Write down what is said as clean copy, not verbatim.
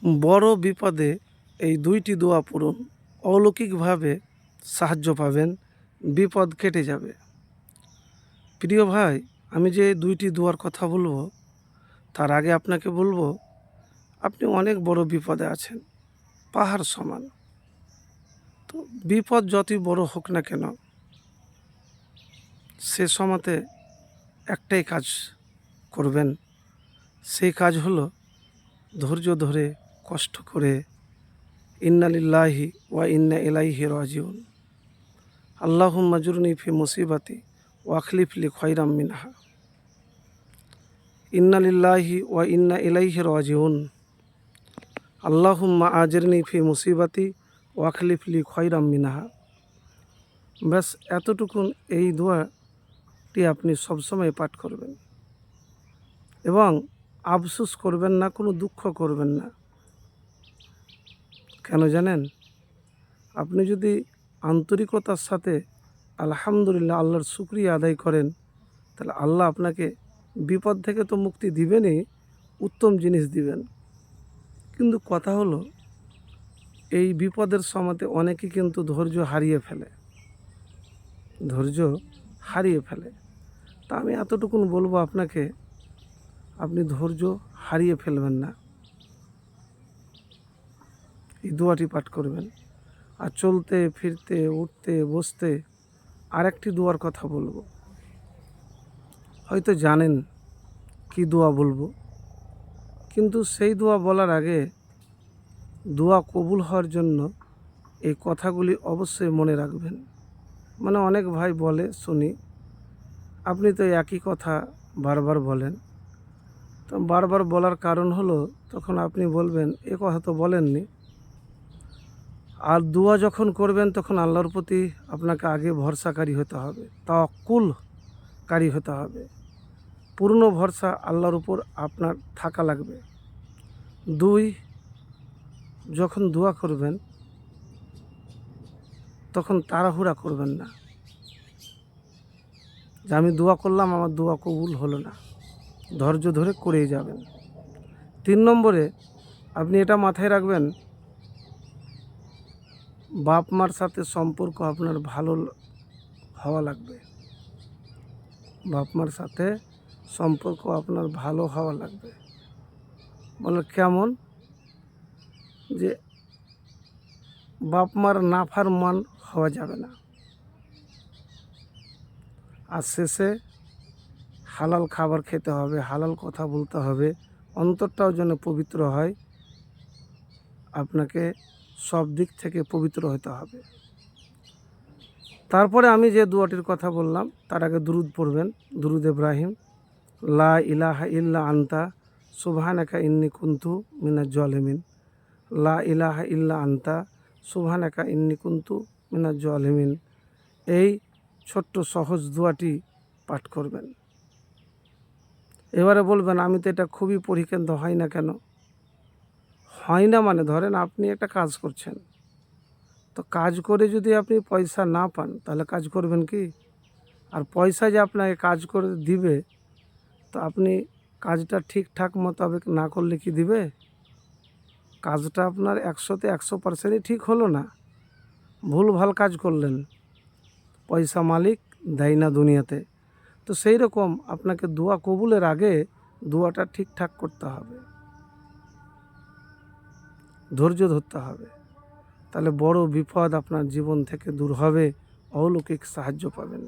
বড় বিপদে এই দুইটি দোয়া পড়ুন, অলৌকিকভাবে সাহায্য পাবেন, বিপদ কেটে যাবে। প্রিয় ভাই, আমি যে দুইটি দোয়ার কথা বলবো তার আগে আপনাকে বলবো, আপনি অনেক বড় বিপদে আছেন, পাহাড় সমান। তো বিপদ যতই বড় হোক না কেন, সে সময়তে একটাই কাজ করবেন। সেই কাজ হলো ধৈর্য ধরে, কষ্ট করে ইন্না লিল্লাহি ওয়া ইন্না ইলাইহি রাজিউন, আল্লাহুম্মা জুরনি ফি মুসিবাতি ওয়া আখলিফ লি খায়রাম মিনহা। ইন্না লিল্লাহি ওয়া ইন্না ইলাইহি রাজিউন, আল্লাহুম্মা আজিরনি ফি মুসিবাতি ওয়া আখলিফ লি খায়রাম মিনহা। ব্যাস এতটুকুন এই দোয়াটি আপনি সবসময় পাঠ করবেন এবং আফসোস করবেন না, কোনো দুঃখ করবেন না। কেন জানেন? আপনি যদি আন্তরিকতার সাথে আলহামদুলিল্লাহ আল্লাহর শুকরিয়া আদায় করেন, তাহলে আল্লাহ আপনাকে বিপদ থেকে তো মুক্তি দিবেনই, উত্তম জিনিস দিবেন। কিন্তু কথা হলো, এই বিপদের সময়তে অনেকে কিন্তু ধৈর্য হারিয়ে ফেলে। তা আমি এতটুকুন বলবো আপনাকে, আপনি ধৈর্য হারিয়ে ফেলবেন না, এই দোয়াটি পাঠ করবেন। আর চলতে ফিরতে, উঠতে বসতে আরেকটি দোয়ার কথা বলবো। হয়তো জানেন কি দোয়া বলবো, কিন্তু সেই দোয়া বলার আগে দোয়া কবুল হওয়ার জন্য এই কথাগুলি অবশ্যই মনে রাখবেন। মানে অনেক ভাই বলে শুনি, আপনি তো একই কথা বারবার বলেন। তো বারবার বলার কারণ হলো, তখন আপনি বলবেন এ কথা তো বলেননি। আর দোয়া যখন করবেন তখন আল্লাহর প্রতি আপনাকে আগে ভরসাকারী হতে হবে, তাওয়াক্কুলকারী হতে হবে। পূর্ণ ভরসা আল্লাহর উপর আপনার থাকা লাগবে। 2, যখন দোয়া করবেন তখন তাড়াহুড়া করবেন না, যে আমি দোয়া করলাম আমার দোয়া কবুল হলো না। ধৈর্য ধরে করেই যাবেন। 3 নম্বরে আপনি এটা মাথায় রাখবেন, বাপ মার সাথে সম্পর্ক আপনার ভালো হওয়া লাগবে। বাপ মার সাথে সম্পর্ক আপনার ভালো হওয়া লাগবে। বলে কেমন? যে বাপ মার নাফরমান হওয়া যাবে না। আর শেষে হালাল খাবার খেতে হবে, হালাল কথা বলতে হবে, অন্তরটাও যেন পবিত্র হয়। আপনাকে সব দিক থেকে পবিত্র হতে হবে। তারপরে আমি যে দোয়াটির কথা বললাম তার আগে দুরুদ পড়বেন, দুরুদ ইব্রাহিম। লা ইলাহা ইল্লা আনতা সুবহানাকা ইন্নী কুনতু মিনাজ জালিমিন। লা ইলাহা ইল্লা আনতা সুবহানাকা ইন্নী কুনতু মিনাজ জালিমিন। এই ছোট্ট সহজ দোয়াটি পাঠ করবেন। এবারে বলবেন আমি তো এটা খুবই পড়ি, কিন্তু হয় না কেন? হয় না মানে, ধরেন আপনি একটা কাজ করছেন, তো কাজ করে যদি আপনি পয়সা না পান তাহলে কাজ করবেন কি? আর পয়সা যে আপনাকে কাজ করে দিবে, তো আপনি কাজটা ঠিকঠাক মোতাবেক না করলে কি দিবে? কাজটা আপনার 100তে 100%ই ঠিক হলো না, ভুলভাল কাজ করলেন, পয়সা মালিক দেয় না দুনিয়াতে। তো সেই রকম আপনাকে দোয়া কবুলের আগে দোয়াটা ঠিকঠাক করতে হবে, ধৈর্য ধরতে হবে। তাহলে বড় বিপদ আপনার জীবন থেকে দূর হবে, অলৌকিক সাহায্য পাবেন।